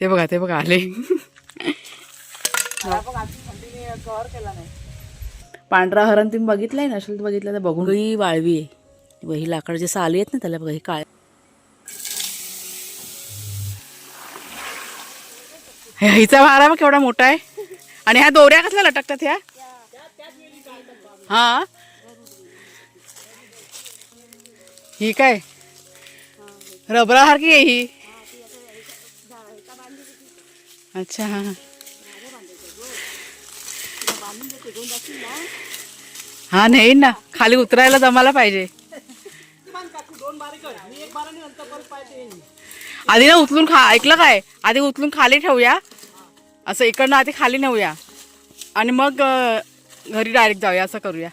ते बघा आले. कव्हर केला नाही. पांढरा हरण तुम्ही बघितलाय ना, असेल तर बघितलं तर बघून. ही वाळवी आहे, ही लाकडाची साली आहेत ना त्याला बघा, ही काळ. हिचा भारा बघ केवढा मोठा आहे. आणि ह्या दोऱ्या कसल्या लटकतात ह्या? हा, ही काय रबरासारखी आहे ही. अच्छा हा हा, नाही ना, खाली उतरायला जमायला पाहिजे. आधी ना उचलून ऐकलं काय, आधी उचलून खाली ठेवूया, असं इकडनं आधी खाली नेऊया आणि मग घरी डायरेक्ट जाऊया, असं करूया.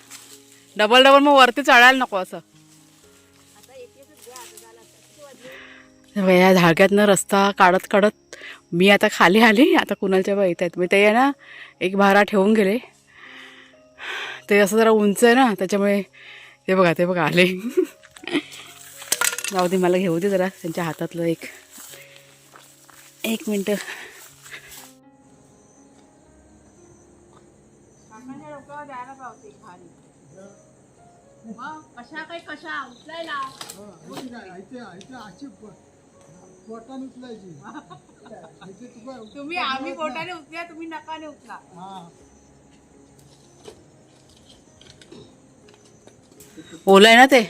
डबल डबल मग वरती चढायला नको असं. या धाग्यातनं रस्ता काढत काढत मी आता खाली आली. आता कुणालच्या बा येत आहेत, मी ते आहे ना एक भारा ठेवून गेले, ते असं जरा उंच आहे ना त्याच्यामुळे. ते बघा आले. जाऊ दे, मला घेऊ दे जरा त्यांच्या हातातलं एक मिनटं. कशा काही कशा उचलायला तुम्ही, आम्ही बोटाने उचल्या, तुम्ही नकाने उचला. ओलाय ना ते.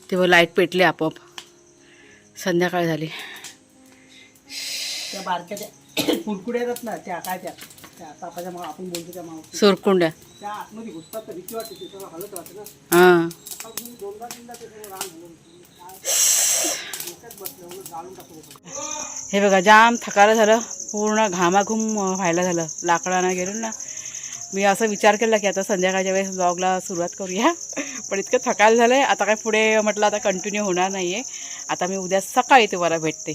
तेव्हा लाईट पेटली आपोआप. संध्याकाळ झाली. त्या बारक्या कुरकुड्या येतात ना, त्या काय त्या तापाच्या मग आपण बोलतो त्या मावशी सुरकुंड्या त्या आतमध्ये घुसतात तर भीती वाटते, ते सगळं हलत राहते ना. हां, दोनदा तीनदा ते सगळं रान जाळून टाकू. हे बघा जाम थकायला झालं, पूर्ण घामाघूम व्हायला झालं. लाकडानं गेलो ना, मी असा विचार केला की आता संध्याकाळच्या वेळेस ब्लॉगला सुरुवात करूया, पण इतकं थकायला झालं आहे. आता काय पुढे म्हटलं आता कंटिन्यू होणार नाही आहे. आता मी उद्या सकाळी तुम्हाला भेटते.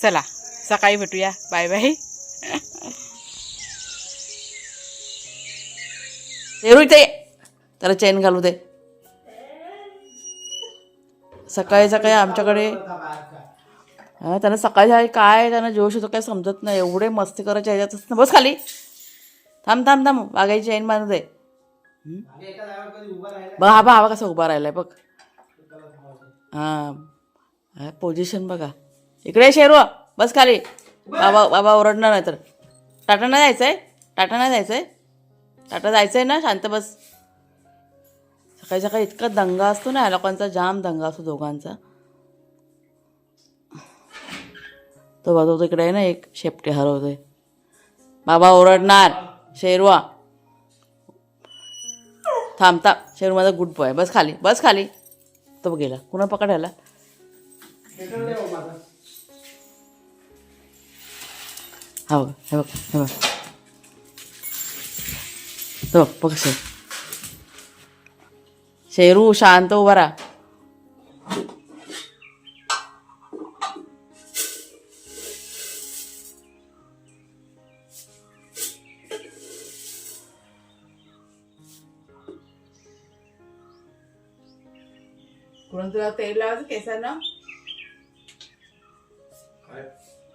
चला सकाळी भेटूया, बाय बाय. येरू इथे, त्याला चेन घालू दे. सकाळी सकाळी आमच्याकडे त्यांना सकाळी काय त्यांना जोश होतो काय समजत नाही. एवढे मस्ती करायच्या ह्याच्यातच ना. बस खाली, थांब थांब थांब, वाघाची चेन बांधू दे. बघ हवा कसा उभा राहिलाय बघ. हां, पोझिशन बघा. इकडे शेरू, बस खाली. बाबा ओरडणार नाही तर. टाटा नाही जायचं आहे, टाटा जायचं आहे ना, शांत बस. सकाळी सकाळी इतका दंगा असतो ना, या लोकांचा जाम दंगा असतो दोघांचा. तो वाजवतो इकडे आहे ना, एक शेपटी हरवतोय. बाबा ओरडणार. शेरवा थांबता, शेरू माझा गुड बॉय. बस खाली. तो गेला, कुणा पकडायला. हा बघ, हे बघ तो बघ. शेरू शांत उभा राहा. कोण तुला तेल लावायचं केसांना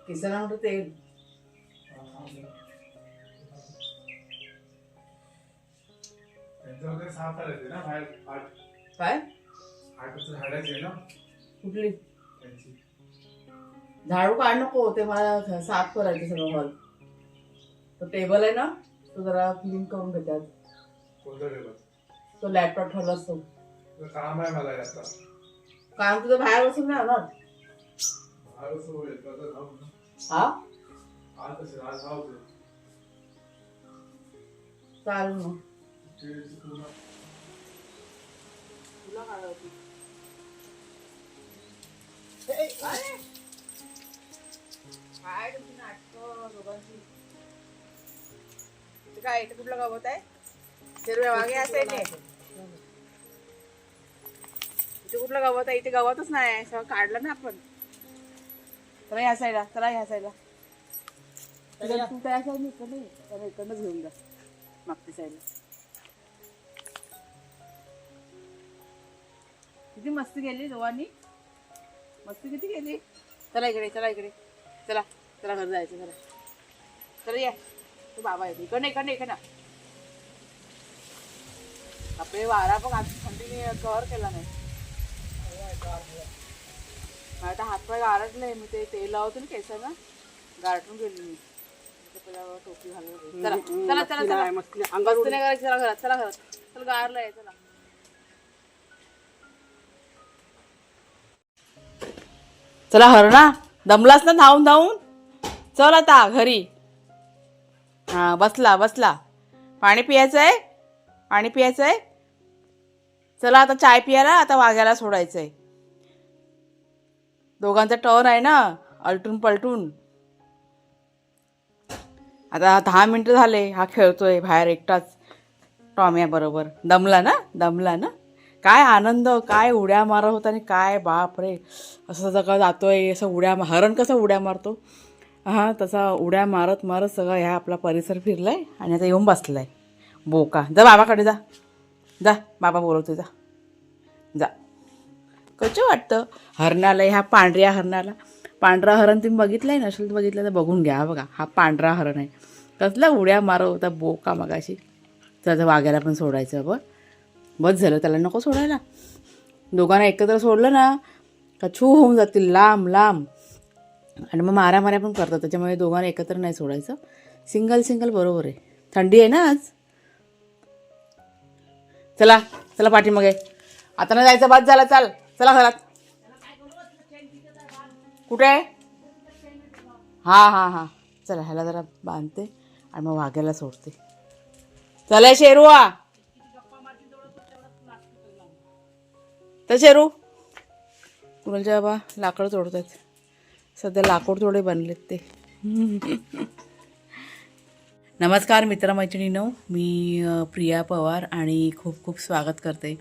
म्हटलं तेल. काय कुठली झाडू काढ नको, ते मला साफ करायचं सगळं हॉल. तो टेबल आहे ना, तो जरा क्लीन करून घेतात. तो लॅपटॉप ठेवला असतो. काम आहे मला आता. काम तुझं बाहेर बसून नाही होणार. चालेल मग. काय तुमची नाटकं दोघांची. काय इथे कुठलं गवत आहे, हिरव्या वागे असेल. इथे कुठलं गवत आहे, इथे गवतच नाही. सगळं काढलं ना आपण. चला ह्या साईडला, तू त्या साईड इकडनंच घेऊन जा मागच्या साईडला. किती मस्ती केली दोघांनी, मस्ती किती केली. चला इकडे चला इकडे चला चला घर जायचं चला चला या तू बाबा येते इकडे इकडे ना आपले वारा पण आज थंडीने कव्हर केला नाही मला आता हातपाय गारटले मी ते तेल लावतो ना केसाला गारटून गेली मी पहिला टोपी घालून चला चला चला चला मस्त अंगात नाही करायचं चला घरात चला गारला आहे चला चला हरणा दमलास ना धावून धावून चल आता घरी हा बसला पाणी पियाचंय चला आता चाय पियाला आता वाघ्याला सोडायचंय दोघांचा टर्न आहे ना अलटून पलटून आता 10 मिनिटं झाले हा खेळतोय बाहेर एकटाच टॉम्या बरोबर दमला ना काय आनंद काय उड्या मारत होता आणि काय बाप रे असं सगळं जातोय असं हरण कसं उड्या मारतो हां तसा उड्या मारत सगळं ह्या आपला परिसर फिरलाय आणि आता येऊन बसलाय बोका जा बाबाकडे जा बाबा बोलवतो जा कसं वाटतं हरणाला ह्या पांढऱ्या हरणाला पांढरा हरण तुम्ही बघितलंय नसेल तर बघितलं तर बघून घ्या बघा हा पांढरा हरण आहे कसला उड्या मारत होता बोका मगाशी त्याचं वाघ्याला पण सोडायचं बस झालं त्याला नको सोडायला दोघांना एकत्र सोडलं ना का छू होऊन जातील लांब आणि मग माऱ्या पण करतात त्याच्यामुळे दोघांना एकत्र नाही सोडायचं सिंगल बरोबर आहे थंडी आहे ना आज चला पाठीमागे आता नाही जायचं बाद झाला चला घरात कुठे हा चला ह्याला जरा बांधते आणि मग वाघ्याला सोडते चला शेरूआ तर शेरू कुणालच्या बाबा लाकडं तोडतात सध्या लाकूड थोडे बनलेत ते नमस्कार मित्रमैत्रिणींनो मी प्रिया पवार आणि खूप स्वागत करते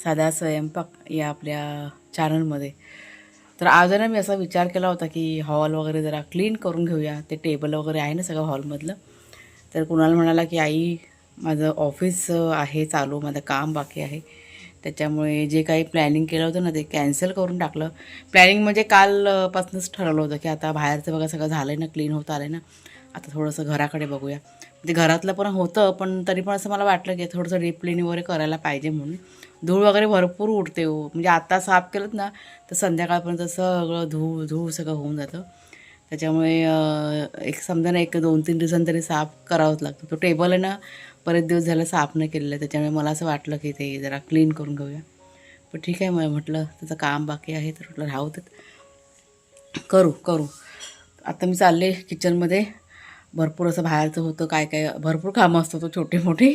साधा स्वयंपाक या आपल्या चॅनलमध्ये तर आज ना मी असा विचार केला होता की हॉल वगैरे जरा क्लीन करून घेऊया ते टेबल वगैरे आहे ना सगळं हॉलमधलं तर कुणाल म्हणाला की आई माझं ऑफिस आहे चालू माझं काम बाकी आहे त्याच्यामुळे जे काही प्लॅनिंग केलं होतं ना ते कॅन्सल करून टाकलं प्लॅनिंग म्हणजे कालपासूनच ठरवलं होतं की आता बाहेरचं बघा सगळं झालं आहे ना क्लीन होत आलं आहे ना आता थोडंसं घराकडे बघूया म्हणजे घरातलं पण होतं पण तरी पण असं मला वाटलं की थोडंसं डीप क्लीनिंग वगैरे करायला पाहिजे म्हणून धूळ वगैरे भरपूर उडते हो म्हणजे आता साफ केलं ना तर संध्याकाळपर्यंत सगळं धूळ सगळं होऊन जातं त्याच्यामुळे एक समजा ना 1-2-3 दिवसांनी तरी साफ करावंच लागतं तो टेबल आहे ना बरेच दिवस झालं साफ नाही केलेलं आहे त्याच्यामुळे मला असं वाटलं की ते जरा क्लीन करून घेऊया पण ठीक आहे म्हटलं त्याचं काम बाकी आहे तर म्हटलं राहू देत करू आता मी चालले किचनमध्ये भरपूर असं बाहेरचं होतं काय भरपूर कामं असतं तो छोटी मोठी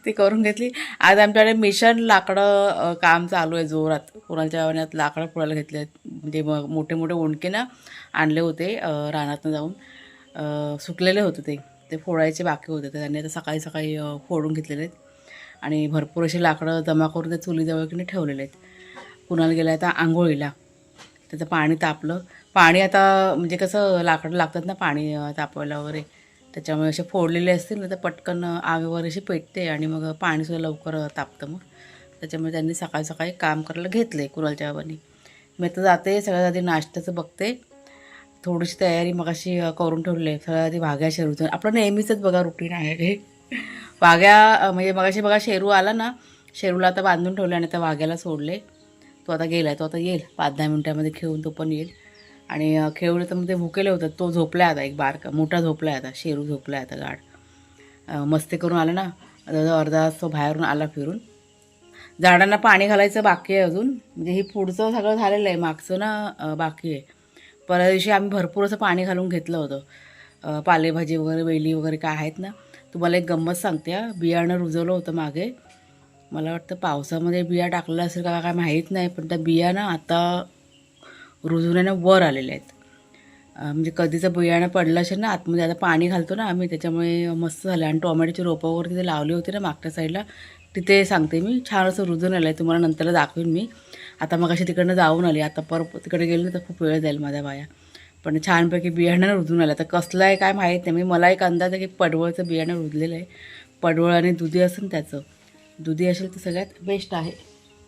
ती करून घेतली आज आमच्याकडे मिशन लाकडं काम चालू आहे जोरात कोणाच्या गावात लाकडं फोडायला घेतले आहेत म्हणजे मोठे ओंडके ना आणले होते रानातनं जाऊन सुकलेले होते ते फोडायचे बाकी होते तर त्यांनी आता सकाळी फोडून घेतलेले आहेत आणि भरपूर असे लाकडं जमा करून ते चुलीजवळ की ठेवलेले आहेत कुणाला गेलं आता आंघोळीला त्याचं पाणी तापलं पाणी आता म्हणजे कसं लाकडं लागतात ना पाणी तापवायला वगैरे त्याच्यामुळे असे फोडलेले असतील ना तर पटकन आग वगैरे अशी पेटते आणि मग पाणीसुद्धा लवकर तापतं मग त्याच्यामुळे त्यांनी सकाळी काम करायला घेतलं आहे कुणालच्या बाबांनी मी आता जाते सगळ्यात आधी नाश्त्याचं बघते थोडीशी तयारी मग अशी करून ठेवली आहे सगळ्यात आधी वाघ्या शेरूचं आपलं नेहमीचंच बघा रुटीन आहे हे वाघ्या म्हणजे मगाशी बघा शेरू आला ना शेरूला आता बांधून ठेवले आणि आता वाघ्याला सोडले तो आता गेला तो आता येईल 5-10 मिनटामध्ये खेळून तो पण येईल आणि खेळले तर मग ते भुकेले होतात तो झोपला आता एक बारका मोठा झोपला आता शेरू झोपला आता गाड मस्ती करून आला ना अर्धा तास तो बाहेरून आला फिरून झाडांना पाणी घालायचं बाकी आहे अजून म्हणजे हे पुढचं सगळं झालेलं आहे मागचं ना बाकी आहे परवा दिवशी आम्ही भरपूर असं पाणी घालून घेतलं होतं पालेभाजी वगैरे वेली वगैरे काय आहेत ना तुम्हाला एक गंमत सांगते बियाणं रुजवलं होतं मागे मला वाटतं पावसामध्ये बिया टाकलेला असेल का काय माहीत नाही पण त्या बिया ना आता रुजवण्यानं वर आलेल्या आहेत म्हणजे कधीचं बियाणं पडलं असेल ना आतमध्ये आता पाणी घालतो ना आम्ही त्याच्यामुळे मस्त झालं आणि टोमॅटोची रोपं वगैरे तिथे लावली होती ना मागच्या साईडला तिथे सांगते मी छान असं रुजून आलं आहे तुम्हाला नंतरला दाखवेन मी आता मग अशी तिकडनं जाऊन आली आता परत तिकडे गेली तर खूप वेळ जाईल माझ्या बाया पण छानपैकी बियाणं रुजून आलं तर कसलं आहे काय माहीत नाही मी मला एक अंदाज आहे की पडवळचं बियाणं रुजलेलं आहे पडवळ आणि दुधी असेल त्याचं दुधी असेल तर सगळ्यात बेस्ट आहे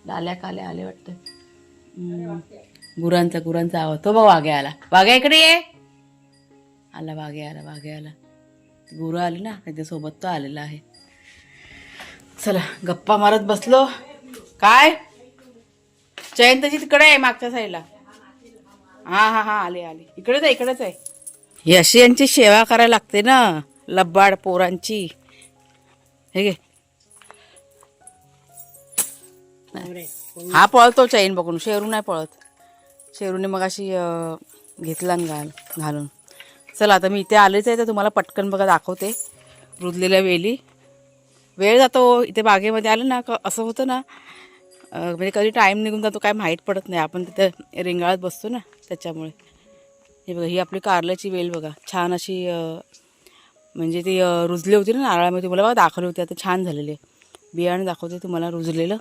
लाल्या काल्या आले वाटतं गुरांचा आवाज. तो बघ वाघे आला. वाघ्या इकडे ये. आला वाघे आला. गुरं आली ना त्याच्यासोबत तो आलेला आहे. चला गप्पा मारत बसलो. काय चैन त्याची तिकडे आहे मागच्या साईडला. हा आले इकडेच आहे. ही अशी यांची सेवा करायला लागते ना लब्बाड पोरांची. हे घे. हा पळतो चैन बघून. शेरू नाही पळत. शेरूने मग अशी घेतला घालून. चला आता मी इथे आलेच आहे तर तुम्हाला पटकन बघा दाखवते रुजलेल्या वेली. वेळ जातो इथे बागेमध्ये आलं ना असं होतं ना म्हणजे कधी टाईम निघून जातो काय माहीत पडत नाही. आपण तिथे रिंगाळत बसतो ना त्याच्यामुळे. हे बघा ही आपली कारल्याची वेल बघा छान अशी म्हणजे ती रुजली होती ना नारळामध्ये. तुम्हाला बघा दाखवली होती. आता छान झालेली आहे. बियाणं दाखवते तुम्हाला रुजलेलं.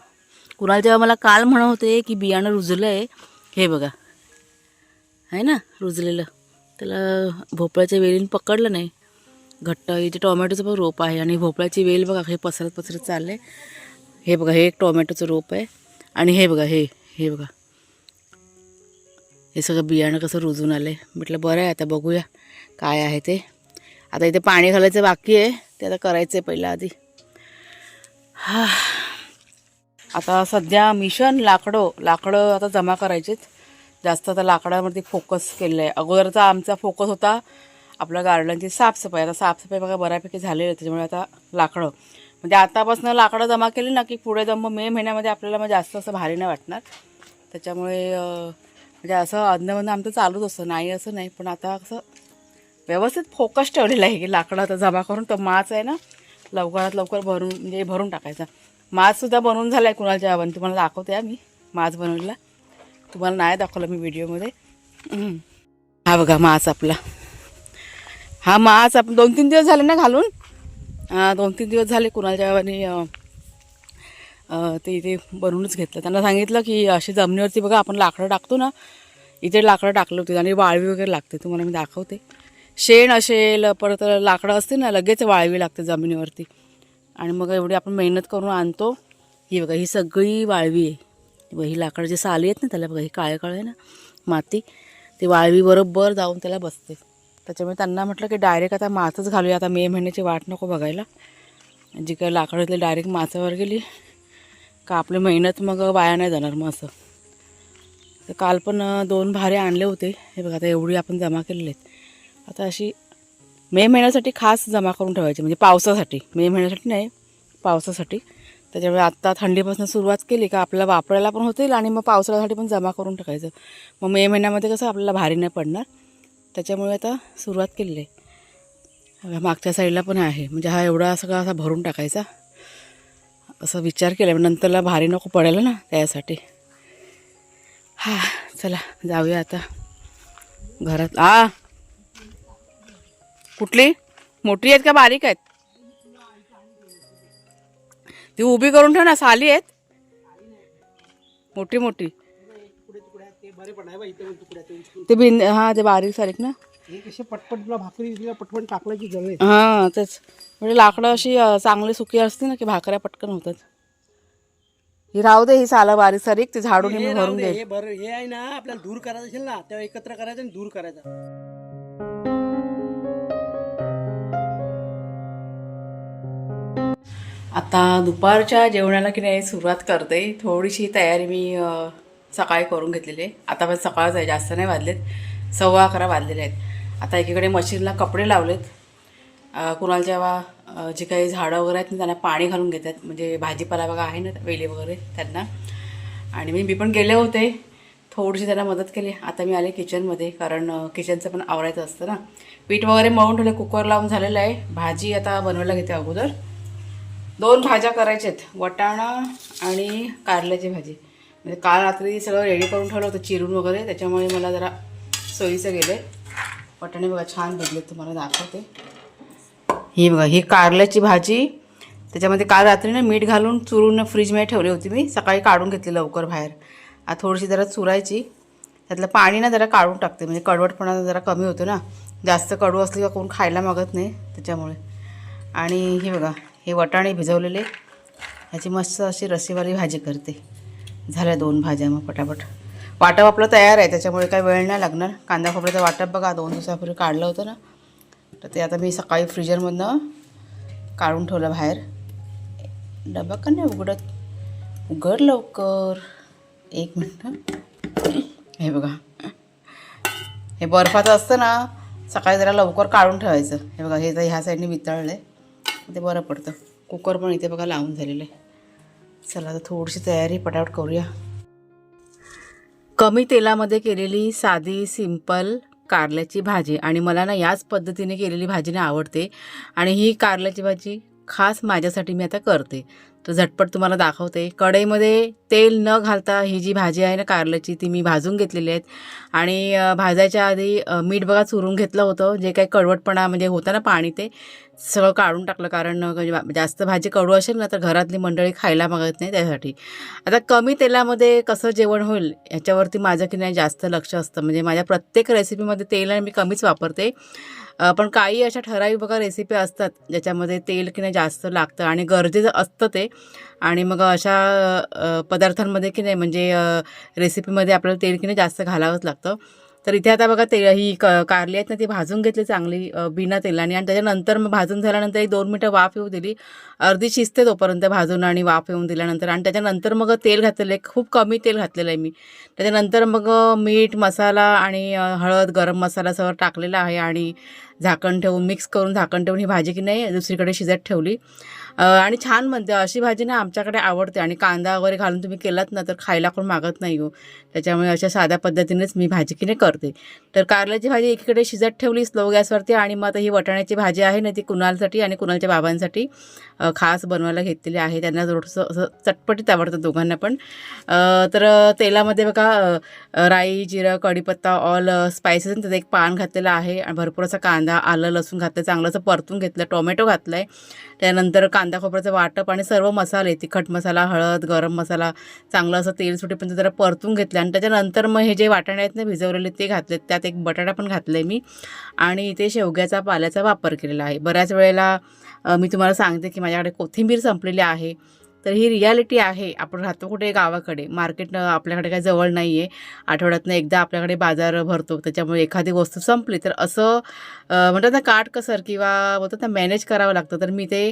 कुणाल जेव्हा मला काल म्हणत होते की बियाणं रुजलं आहे. हे बघा आहे ना रुजलेलं. त्याला भोपळ्याच्या वेलीने पकडलं नाही घट्ट. इथे टोमॅटोचं पण रोप आहे आणि भोपळ्याची वेल बघा हे पसरत चाललं आहे. हे बघा हे एक टोमॅटोचं रोप आहे आणि हे बघा हे बघा हे सगळं बियाणं कसं रुजून आलं आहे. म्हटलं बरं आहे आता बघूया काय आहे ते. आता इथे पाणी घालायचं बाकी आहे ते आता करायचं आहे पहिलं आधी. आता सध्या मिशन लाकडं आता जमा करायचेत. जास्त आता लाकडावरती फोकस केलेलं आहे. अगोदरचा आमचा फोकस होता आपल्या गार्डनची साफसफाई. आता साफसफाई बघा बऱ्यापैकी झालेली आहे त्याच्यामुळे आता लाकडं म्हणजे आतापासून लाकडं जमा केली ना की पुढे जम मे महिन्यामध्ये आपल्याला मग जास्त असं भारी नाही वाटणार. त्याच्यामुळे म्हणजे असं अधनमधनं आमचं चालूच असतं नाही असं नाही. पण आता कसं व्यवस्थित फोकस ठेवलेला आहे की लाकडं आता जमा करून तर माच आहे ना लवकरात लवकर भरून टाकायचा. माचसुद्धा बनवून झाला आहे कुणालच्या गावाने. तुम्हाला दाखवते मी माच बनवलेला. तुम्हाला नाही दाखवलं मी व्हिडिओमध्ये. हा बघा माच आपला. हा माच आपण 2-3 दिवस झाले ना घालून. 2-3 दिवस झाले कुणालच्या गावाने ते इथे बनवूनच घेतलं. त्यांना सांगितलं की अशी जमिनीवरती बघा आपण लाकडं टाकतो ना इथे लाकडं टाकलं होते आणि वाळवी वगैरे लागते. तुम्हाला मी दाखवते. शेण असेल परत लाकडं असते ना लगेच वाळवी लागते जमिनीवरती. आणि मग एवढी आपण मेहनत करून आणतो. ही बघा ही सगळी वाळवी आहे. ही लाकडाची साली आहेत ना त्याला बघा ही काळे आहे ना माती. ती वाळवी बरोबर जाऊन त्याला बसते. त्याच्यामुळे त्यांना म्हटलं की डायरेक्ट आता माचच घालूया. आता मे महिन्याची वाट नको बघायला. जी काही लाकडातली डायरेक्ट माचावर गेली का आपली मेहनत मग वाया नाही जाणार मग असं. तर काल पण 2 भारे आणले होते. हे बघा आता एवढी आपण जमा केलेली आहेत. आता अशी मे महिन्यासाठी खास जमा करून ठेवायची म्हणजे पावसासाठी. मे महिन्यासाठी नाही पावसासाठी. त्याच्यामुळे आत्ता थंडीपासून सुरुवात केली का आपल्याला वापरायला पण होतील आणि मग पावसाळ्यासाठी पण जमा करून टाकायचं. मग मे महिन्यामध्ये कसं आपल्याला भारी नाही पडणार. त्याच्यामुळे आता सुरुवात केलेली आहे. मागच्या साईडला पण आहे म्हणजे हा एवढा सगळा असा भरून टाकायचा असं विचार केला. नंतरला भारी नको पडायला ना त्यासाठी. चला जाऊया आता घरात. कुठली मोठी आहेत का बारीक आहेत? ती उभी करून ठेव ना साली आहेत मोठी. ते बिन ते बारीक सारीक ना कसे पटपट तुला भाकरी पटपट टाकलं की जवळ. तेच म्हणजे लाकडं अशी चांगली सुकी असते ना की भाकऱ्या पटकन होतात. ही राहू दे ही साला बारीक सारीक ते झाडून मी भरून दे. हे आहे ना आपल्याला दूर करायचं असेल ना तेव्हा एकत्र करायचं आणि दूर करायचं. आता दुपारच्या जेवणाला की नाही सुरुवात करते. थोडीशी तयारी मी सकाळी करून घेतलेली आहे. आता पण सकाळच आहे जास्त नाही वाजलेत 11:15 वाजलेले आहेत. आता एकीकडे मशीनला कपडे लावलेत. कुणाला जेव्हा जे काही झाडं वगैरे आहेत ना त्यांना पाणी घालून घेतात म्हणजे भाजीपाला बघा आहे ना वेली वगैरे त्यांना. आणि मी पण गेले होते थोडीशी त्यांना मदत केली. आता मी आले किचनमध्ये कारण किचनचं पण आवरायचं असतं ना. पीठ वगैरे मळून ठेवलं. कुकर लावून झालेलं आहे. भाजी आता बनवायला घेते. अगोदर 2 भाज्या करायच्या आहेत. वाटाणा आणि कारल्याची भाजी. म्हणजे काल रात्री सगळं रेडी करून ठेवलं होतं चिरून वगैरे. त्याच्यामुळे मला जरा सोयीचं गेलं आहे. वाटाणे बघा छान भिजलेत. तुम्हाला दाखवते. ही बघा ही कारल्याची भाजी. त्याच्यामध्ये काल रात्री ना मीठ घालून चुरून फ्रीजमध्ये ठेवली होती मी. सकाळी काढून घेतली लवकर बाहेर. आता थोडीशी जरा चुरायची. त्यातलं पाणी ना जरा काढून टाकते म्हणजे कडवटपणा जरा कमी होतो ना. जास्त कडू असली का कोण खायला मागत नाही त्याच्यामुळे. आणि ही बघा हे वाटाणे भिजवलेले ह्याची मस्त अशी रस्सीवाली भाजी करते. झाल्या 2 भाज्या मग पटापट. वाटप आपलं तयार आहे, त्याच्यामुळे काही वेळ नाही लागणार. कांदा खोबऱ्याचं वाटप बघा 2 दिवसापूर्वी काढलं होतं ना, तर ते आता मी सकाळी फ्रीजरमधनं काढून ठेवलं बाहेर. डबा का नाही उघडत, उघड लवकर. 1 मिनटं. हे बघा, हे बर्फाचं असतं ना, सकाळी जरा लवकर काढून ठेवायचं. हे बघा, हे तर ह्या साईडने वितळलं आहे, ते बरं पडतं. कुकर पण इथे बघा लावून झालेलं आहे. चला आता थोडीशी तयारी पटापट करूया. कमी तेलामध्ये केलेली साधी सिंपल कारल्याची भाजी, आणि मला ना याच पद्धतीने केलेली भाजी ना आवडते. आणि ही कारल्याची भाजी खास माझ्यासाठी मी आता करते, तर झटपट तुम्हाला दाखवते. कढईमध्ये तेल न घालता ही जी भाजी आहे ना कारल्याची, ती मी भाजून घेतलेली आहेत. आणि भाजायच्या आधी मीठ बघा चुरून घेतलं होतं. जे काही कडवटपणा म्हणजे होतं ना पाणी, ते सगळं काढून टाकलं. कारण जास्त भाजी कडू असेल ना तर घरातली मंडळी खायला मागत नाही, त्यासाठी. आता कमी तेलामध्ये कसं जेवण होईल ह्याच्यावरती माझं की नाही जास्त लक्ष असतं. म्हणजे माझ्या प्रत्येक रेसिपीमध्ये तेल मी कमीच वापरते. पण काही अशा ठराविक बघा रेसिपी असतात ज्याच्यामध्ये तेल की नाही जास्त लागतं आणि गरजेचं असतं ते. आणि मग अशा पदार्थांमध्ये की नाही म्हणजे रेसिपीमध्ये आपल्याला तेल की नाही जास्त घालावंच लागतं. तर इथे आता बघा ही कारली आहेत ना, ती भाजून घेतली चांगली बिना तेलाने. आणि त्याच्यानंतर मग भाजून झाल्यानंतर 1-2 मिनटं वाफ येऊ दिली. अर्धी शिजते तोपर्यंत भाजून आणि वाफ येऊन दिल्यानंतर. आणि त्याच्यानंतर मग तेल घातलेलं आहे, खूप कमी तेल घातलेलं आहे मी. त्याच्यानंतर मग मीठ, मसाला आणि हळद, गरम मसाला सगळं टाकलेला आहे. आणि झाकण ठेवून मिक्स करून झाकण ठेवून ही भाजी की नाही दुसरीकडे शिजत ठेवली. आणि छान बनते अशी भाजी ना, आमच्याकडे आवडते. आणि कांदा वगैरे घालून तुम्ही केलात ना तर खायला कोण मागत नाही हो. त्याच्यामुळे अशा साध्या पद्धतीनेच मी भाजी की नाही करते. तर कारल्याची भाजी एकीकडे शिजत ठेवली स्लो गॅसवरती. आणि मग आता ही वाटाण्याची भाजी आहे ना, ती कुणालसाठी आणि कुणालच्या बाबांसाठी खास बनवायला घेतलेली आहे. त्यांना थोडंसं असं चटपटीत आवडतं दोघांना पण. तर तेलामध्ये बघा राई, जिरं, कढीपत्ता, ऑल स्पायसेस त्याचं एक पान घातलेलं आहे. आणि भरपूर असा कांदा, आलं, लसूण घातलं, चांगलं असं परतून घेतलं. टोमॅटो घातलं आहे. त्यानंतर कांदा खोबऱ्याचं वाटप आणि सर्व मसाले, तिखट मसाला, हळद, गरम मसाला, चांगलं असं तेल सुटेपर्यंत जरा परतून घेतलं. आणि त्याच्यानंतर मग हे जे वाटाणे आहेत ना भिजवलेले ते घातलेत. त्यात एक बटाटा पण घातला आहे मी. आणि इथे शेवग्याचा पाल्याचा वापर केलेला आहे. बऱ्याच वेळेला मी तुम्हाला सांगते की माझ्याकडे कोथिंबीर संपलेली आहे. तर ही रियालिटी आहे. आपण राहतो कुठे गावाकडे, मार्केट आपल्याकडे काही जवळ नाही आहे. आठवड्यातनं एकदा आपल्याकडे बाजार भरतो, त्याच्यामुळे एखादी वस्तू संपली तर असं म्हणतात ना काटकसर किंवा बोलतात ना मॅनेज करावं लागतं. तर मी ते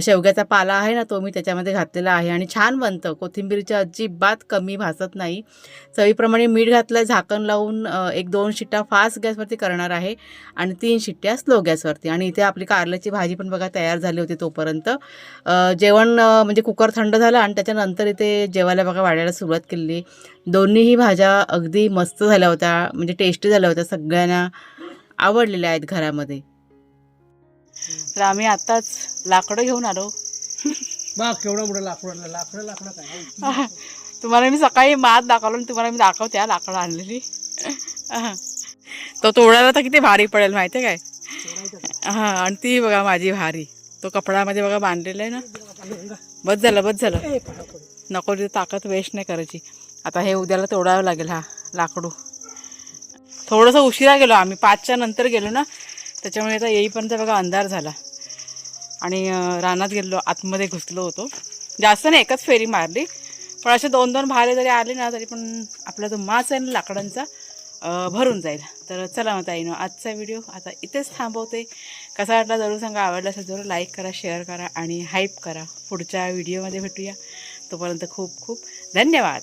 शेवग्याचा पाला आहे ना तो मी त्याच्यामध्ये घातलेला आहे. आणि छान बनतं. कोथिंबीरच्या अजिबात कमी भासत नाही. चवीप्रमाणे मीठ घातलं, झाकण लावून 1-2 शिट्ट्या फास्ट गॅसवरती करणार आहे आणि 3 शिट्ट्या स्लो गॅसवरती. आणि इथे आपली कारल्याची भाजी पण बघा तयार झाली होती तोपर्यंत. जेवण म्हणजे कुकर थंड झालं आणि त्याच्यानंतर इथे जेवायला बघा वाढायला सुरुवात केली. दोन्हीही भाज्या अगदी मस्त झाल्या होत्या, म्हणजे टेस्टी झाल्या होत्या, सगळ्यांना आवडलेल्या आहेत घरामध्ये. तर आम्ही आत्ताच लाकडं घेऊन आलो. बघ केवढं मोठं लाकडं काय. तुम्हाला मी सकाळी मात दाखवलं आणि तुम्हाला मी दाखवते लाकडं आणलेली. तो तोडायला तर किती भारी पडेल माहिती आहे काय. हां, आणि ती बघा माझी भारी, तो कपड्यामध्ये बघा बांधलेला आहे ना. बस झालं. नको तिथे ताकद वेस्ट नाही करायची. आता हे उद्याला तोडावं लागेल हा लाकडू. थोडंसं उशिरा गेलो आम्ही, 5च्या नंतर गेलो ना, त्याच्यामुळे आता येईपर्यंत बघा अंधार झाला. आणि रानात गेलो, आतमध्ये घुसलो होतो. जास्त नाही, एकच फेरी मारली. पण असे 2-2 भाले जरी आले ना तरी पण आपला जो मास आहे ना लाकडांचा भरून जाईल. तर चला मग ताईनो, आजचा व्हिडिओ आता इथेच थांबवते. कसा वाटला जरूर सांगा. आवडला असेल जरूर लाईक करा, शेअर करा आणि हाईप करा. पुढच्या व्हिडिओमध्ये भेटूया. तोपर्यंत खूप खूप धन्यवाद.